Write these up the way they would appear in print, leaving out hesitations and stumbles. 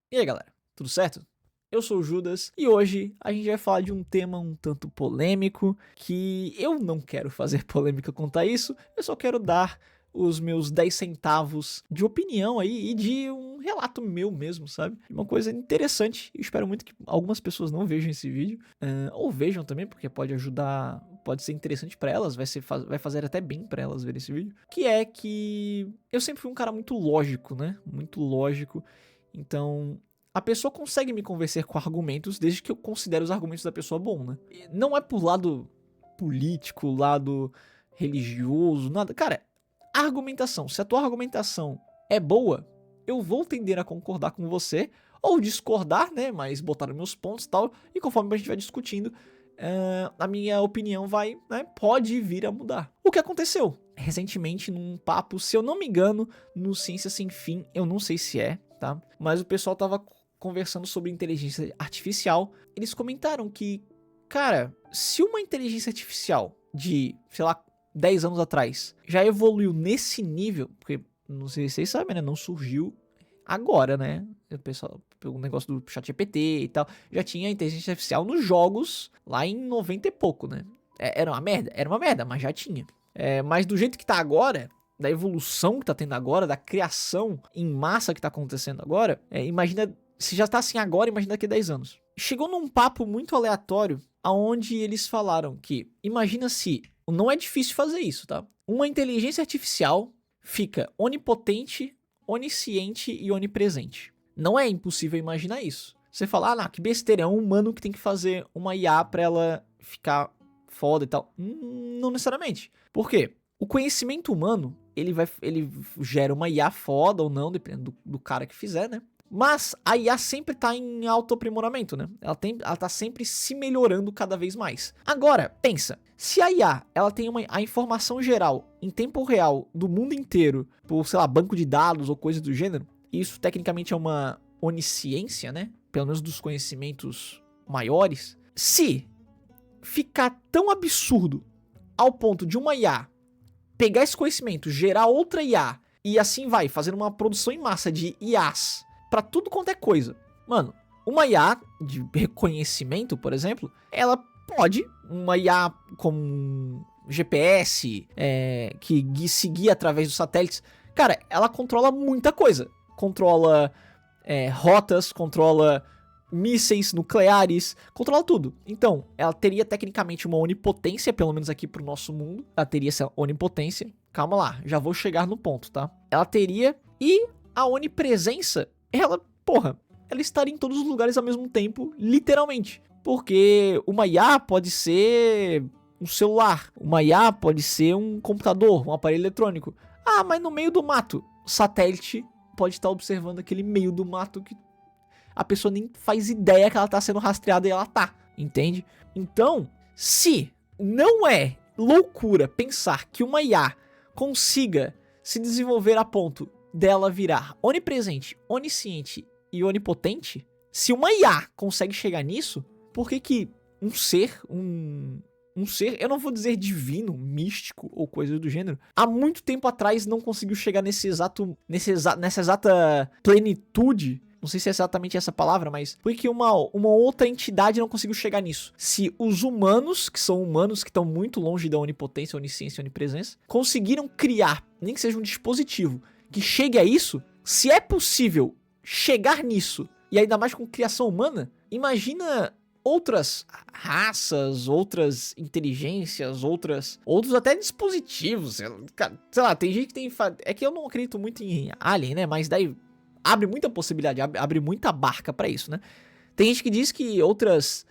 E aí galera, tudo certo? Eu sou o Judas e hoje a gente vai falar de um tema um tanto polêmico que eu não quero fazer polêmica quanto a isso, eu só quero dar os meus 10 centavos de opinião aí e de um relato meu mesmo, sabe? Uma coisa interessante, eu espero muito que algumas pessoas não vejam esse vídeo, ou vejam também, porque pode ajudar, pode ser interessante pra elas, vai fazer até bem pra elas ver esse vídeo, que é que eu sempre fui um cara muito lógico, né? Muito lógico. Então, a pessoa consegue me convencer com argumentos desde que eu considere os argumentos da pessoa bom, né? Não é por lado político, lado religioso, nada. Cara, argumentação. Se a tua argumentação é boa, eu vou tender a concordar com você ou discordar, né? Mas botar os meus pontos e tal. E conforme a gente vai discutindo, a minha opinião vai, né? Pode vir a mudar. O que aconteceu? Recentemente, num papo, se eu não me engano, no Ciência Sem Fim, eu não sei se é, tá? Mas o pessoal tava conversando sobre inteligência artificial. Eles comentaram que, cara, se uma inteligência artificial de, sei lá, 10 anos atrás já evoluiu nesse nível, porque não sei se vocês sabem, né? Não surgiu agora, né? O pessoal, pelo negócio do ChatGPT e tal, já tinha inteligência artificial nos jogos lá em 90 e pouco, né? Era uma merda, mas já tinha. Mas do jeito que tá agora, da evolução que tá tendo agora, da criação em massa que tá acontecendo agora, imagina, se já tá assim agora, imagina daqui a 10 anos. Chegou num papo muito aleatório, aonde eles falaram que, imagina se, não é difícil fazer isso, tá? Uma inteligência artificial fica onipotente, onisciente e onipresente. Não é impossível imaginar isso. Você fala, não, que besteira, é um humano que tem que fazer uma IA pra ela ficar foda e tal. Não necessariamente. Por quê? O conhecimento humano, ele gera uma IA foda ou não, dependendo do cara que fizer, né? Mas a IA sempre tá em autoaprimoramento, né? Ela tá sempre se melhorando cada vez mais. Agora, pensa, se a IA ela tem a informação geral em tempo real do mundo inteiro, por, sei lá, banco de dados ou coisa do gênero, isso tecnicamente é uma onisciência, né? Pelo menos dos conhecimentos maiores. Se ficar tão absurdo ao ponto de uma IA pegar esse conhecimento, gerar outra IA e assim vai, fazendo uma produção em massa de IAs pra tudo quanto é coisa. Mano, uma IA de reconhecimento, por exemplo, ela pode, uma IA com GPS, que se guia através dos satélites, cara, ela controla muita coisa. Controla rotas, controla mísseis nucleares, controla tudo. Então, ela teria tecnicamente uma onipotência, pelo menos aqui pro nosso mundo. Ela teria essa onipotência. Calma lá, já vou chegar no ponto, tá? Ela teria, e a onipresença, ela estaria em todos os lugares ao mesmo tempo, literalmente. Porque uma IA pode ser um celular, uma IA pode ser um computador, um aparelho eletrônico. Ah, mas no meio do mato, satélite pode estar observando aquele meio do mato que a pessoa nem faz ideia que ela tá sendo rastreada e ela tá, entende? Então, se não é loucura pensar que uma IA consiga se desenvolver a ponto dela virar onipresente, onisciente e onipotente, se uma IA consegue chegar nisso, por que um ser, eu não vou dizer divino, místico ou coisa do gênero, há muito tempo atrás não conseguiu chegar nessa exata plenitude? Não sei se é exatamente essa palavra, mas por que uma outra entidade não conseguiu chegar nisso? Se os humanos, que são humanos que estão muito longe da onipotência, onisciência e onipresença, conseguiram criar, nem que seja um dispositivo que chegue a isso, se é possível chegar nisso, e ainda mais com criação humana, imagina outras raças, outras inteligências, outros até dispositivos, sei lá, tem gente que tem... É que eu não acredito muito em Alien, né, mas daí abre muita possibilidade, abre muita barca pra isso, né? Tem gente que diz que outras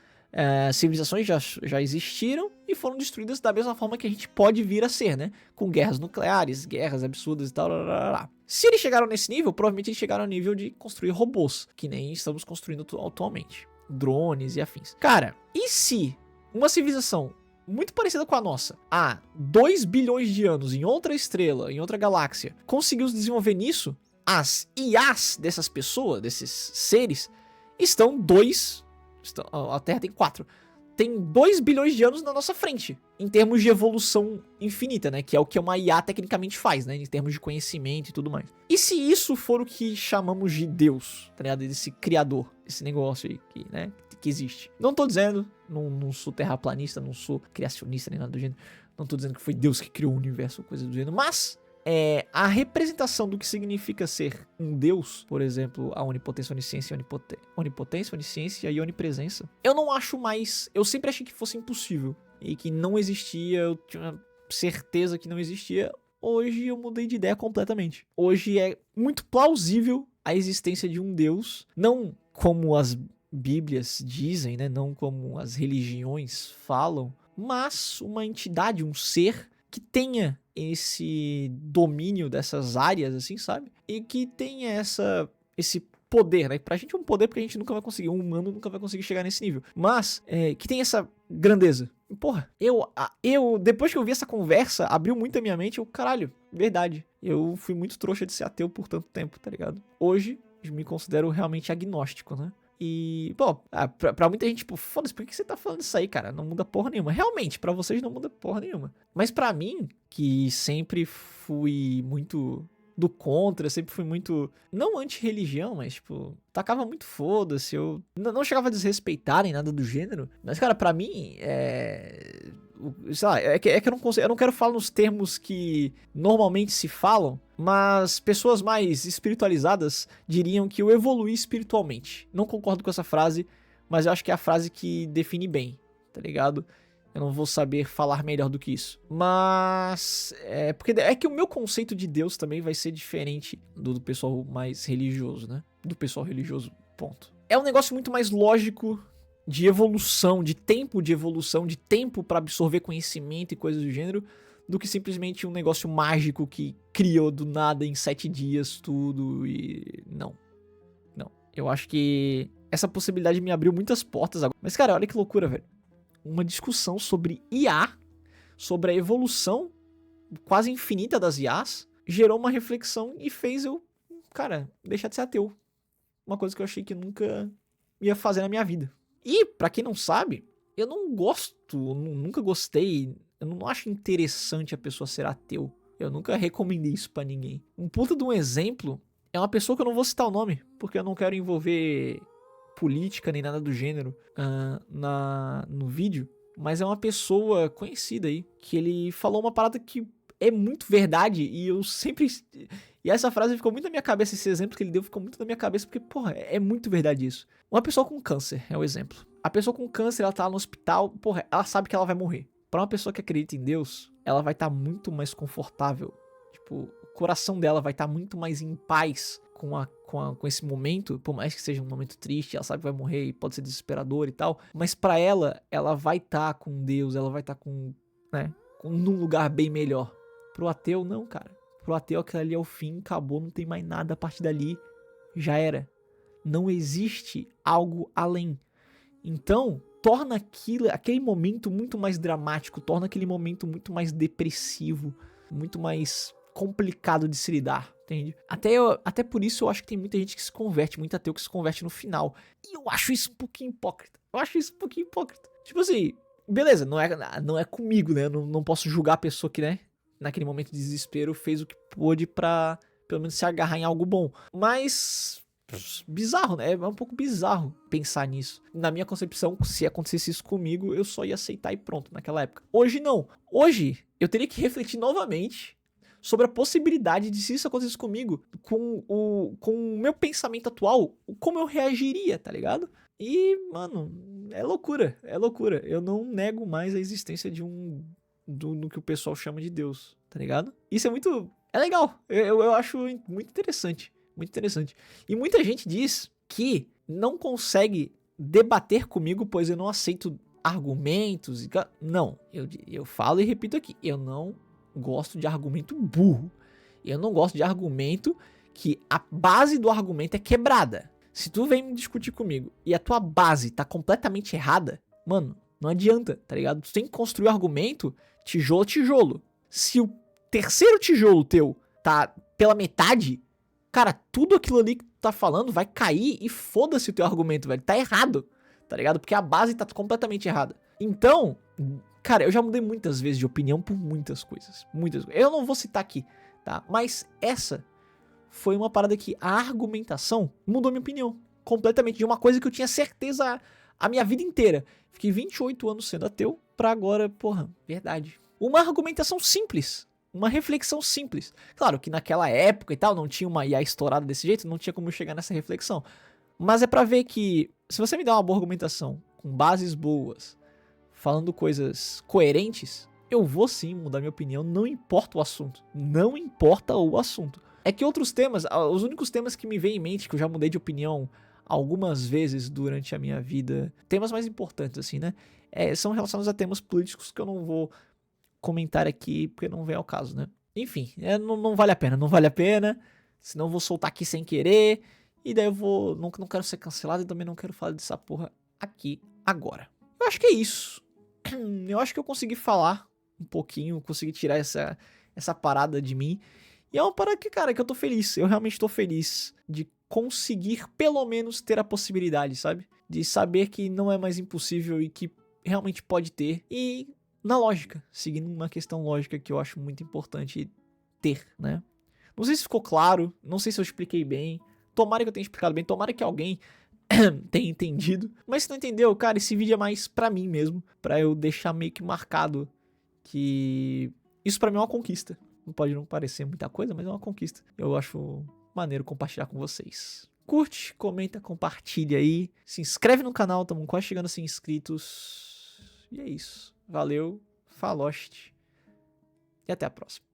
civilizações já existiram e foram destruídas da mesma forma que a gente pode vir a ser, né? Com guerras nucleares, guerras absurdas e tal. Se eles chegaram nesse nível, provavelmente eles chegaram ao nível de construir robôs, que nem estamos construindo atualmente. Drones e afins. Cara, e se uma civilização muito parecida com a nossa, há 2 bilhões de anos, em outra estrela, em outra galáxia, conseguiu se desenvolver nisso? As IAs dessas pessoas, desses seres, a Terra tem 4. tem 2 bilhões de anos na nossa frente, em termos de evolução infinita, né? Que é o que uma IA tecnicamente faz, né? Em termos de conhecimento e tudo mais. E se isso for o que chamamos de Deus, tá ligado? Esse criador, esse negócio aí, né? Que existe. Não tô dizendo, não sou terraplanista, não sou criacionista nem nada do gênero. Não tô dizendo que foi Deus que criou o universo ou coisa do gênero, mas a representação do que significa ser um Deus, por exemplo, a onipotência, onisciência, onipotência, onisciência e onipresença, eu não acho mais. Eu sempre achei que fosse impossível e que não existia, eu tinha certeza que não existia. Hoje eu mudei de ideia completamente. Hoje é muito plausível a existência de um Deus, não como as Bíblias dizem, né? Não como as religiões falam, mas uma entidade, um ser que tenha esse domínio dessas áreas, assim, sabe? E que tenha esse poder, né? Pra gente é um poder porque a gente nunca vai conseguir, um humano nunca vai conseguir chegar nesse nível. Mas, que tem essa grandeza. Porra, eu, depois que eu vi essa conversa, abriu muito a minha mente, caralho, verdade. Eu fui muito trouxa de ser ateu por tanto tempo, tá ligado? Hoje, eu me considero realmente agnóstico, né? E, pô, pra muita gente, tipo, foda-se, por que você tá falando isso aí, cara? Não muda porra nenhuma. Realmente, pra vocês não muda porra nenhuma. Mas pra mim, que sempre fui muito do contra, sempre fui muito, não anti-religião, mas, tipo, tacava muito foda-se, eu não chegava a desrespeitar nem nada do gênero. Mas, cara, pra mim, sei lá, é que eu não quero falar nos termos que normalmente se falam, mas pessoas mais espiritualizadas diriam que eu evoluí espiritualmente. Não concordo com essa frase, mas eu acho que é a frase que define bem, tá ligado? Eu não vou saber falar melhor do que isso. Mas porque é que o meu conceito de Deus também vai ser diferente do pessoal mais religioso, né? Do pessoal religioso, ponto. É um negócio muito mais lógico de evolução, de tempo pra absorver conhecimento e coisas do gênero, do que simplesmente um negócio mágico que criou do nada em 7 dias tudo e... Não. Eu acho que essa possibilidade me abriu muitas portas agora. Mas, cara, olha que loucura, velho. Uma discussão sobre IA, sobre a evolução quase infinita das IAs, gerou uma reflexão e fez eu, cara, deixar de ser ateu. Uma coisa que eu achei que nunca ia fazer na minha vida. E, pra quem não sabe, eu não gosto, nunca gostei, eu não acho interessante a pessoa ser ateu. Eu nunca recomendei isso pra ninguém. Um puta de um exemplo é uma pessoa que eu não vou citar o nome, porque eu não quero envolver política nem nada do gênero no vídeo, mas é uma pessoa conhecida aí, que ele falou uma parada que é muito verdade, e eu sempre... E essa frase ficou muito na minha cabeça, esse exemplo que ele deu ficou muito na minha cabeça, porque, porra, é muito verdade isso. Uma pessoa com câncer é o exemplo. A pessoa com câncer, ela tá no hospital, porra, ela sabe que ela vai morrer. Pra uma pessoa que acredita em Deus, ela vai estar muito mais confortável. Tipo, o coração dela vai estar muito mais em paz com esse momento, por mais que seja um momento triste, ela sabe que vai morrer e pode ser desesperador e tal, mas pra ela vai estar com Deus, ela vai estar num lugar bem melhor. Pro ateu, não, cara. Pro ateu, aquilo ali é o fim, acabou, não tem mais nada a partir dali, já era. Não existe algo além. Então, torna aquele momento muito mais dramático, torna aquele momento muito mais depressivo, muito mais complicado de se lidar, entende? Até por isso eu acho que tem muita gente que se converte, muito ateu que se converte no final. E eu acho isso um pouquinho hipócrita. Tipo assim, beleza, não é comigo, né? Eu não posso julgar a pessoa que, né, naquele momento de desespero fez o que pôde pra, pelo menos, se agarrar em algo bom. Mas... bizarro, né? É um pouco bizarro pensar nisso. Na minha concepção, se acontecesse isso comigo, eu só ia aceitar e pronto, naquela época. Hoje não. Hoje, eu teria que refletir novamente sobre a possibilidade de, se isso acontecesse comigo, com o meu pensamento atual, como eu reagiria, tá ligado? E, mano, é loucura. Eu não nego mais a existência do que o pessoal chama de Deus, tá ligado? Isso é legal. Eu acho muito interessante. Muito interessante. E muita gente diz que não consegue debater comigo, pois eu não aceito argumentos. Não, eu falo e repito aqui. Eu não gosto de argumento burro. Eu não gosto de argumento que a base do argumento é quebrada. Se tu vem me discutir comigo e a tua base tá completamente errada, mano, não adianta, tá ligado? Tu tem que construir o argumento tijolo a tijolo. Se o terceiro tijolo teu tá pela metade... cara, tudo aquilo ali que tu tá falando vai cair e foda-se o teu argumento, velho. Tá errado, tá ligado? Porque a base tá completamente errada. Então, cara, eu já mudei muitas vezes de opinião por muitas coisas. Muitas coisas. Eu não vou citar aqui, tá? Mas essa foi uma parada que a argumentação mudou minha opinião completamente de uma coisa que eu tinha certeza a minha vida inteira. Fiquei 28 anos sendo ateu pra agora, porra, verdade. Uma argumentação simples. Uma reflexão simples. Claro que naquela época e tal, não tinha uma IA estourada desse jeito, não tinha como eu chegar nessa reflexão. Mas é pra ver que, se você me der uma boa argumentação, com bases boas, falando coisas coerentes, eu vou sim mudar minha opinião, não importa o assunto. Não importa o assunto. É que outros temas, os únicos temas que me vêm em mente, que eu já mudei de opinião algumas vezes durante a minha vida, temas mais importantes assim, né? São relacionados a temas políticos que eu não vou comentar aqui, porque não vem ao caso, né? Enfim, não vale a pena, não vale a pena, senão eu vou soltar aqui sem querer, e daí eu vou, não quero ser cancelado e também não quero falar dessa porra aqui agora. Eu acho que é isso. Eu acho que eu consegui falar um pouquinho, consegui tirar essa parada de mim. E é uma parada que, cara, que eu tô feliz. Eu realmente tô feliz de conseguir pelo menos ter a possibilidade, sabe? De saber que não é mais impossível e que realmente pode ter. E na lógica, seguindo uma questão lógica que eu acho muito importante ter, né? Não sei se ficou claro, não sei se eu expliquei bem. Tomara que eu tenha explicado bem, tomara que alguém tenha entendido. Mas se não entendeu, cara, esse vídeo é mais pra mim mesmo, pra eu deixar meio que marcado que isso pra mim é uma conquista. Não pode não parecer muita coisa, mas é uma conquista. Eu acho maneiro compartilhar com vocês. Curte, comenta, compartilha aí. Se inscreve no canal, estamos quase chegando a 100 inscritos. E é isso. Valeu, faloste. E até a próxima.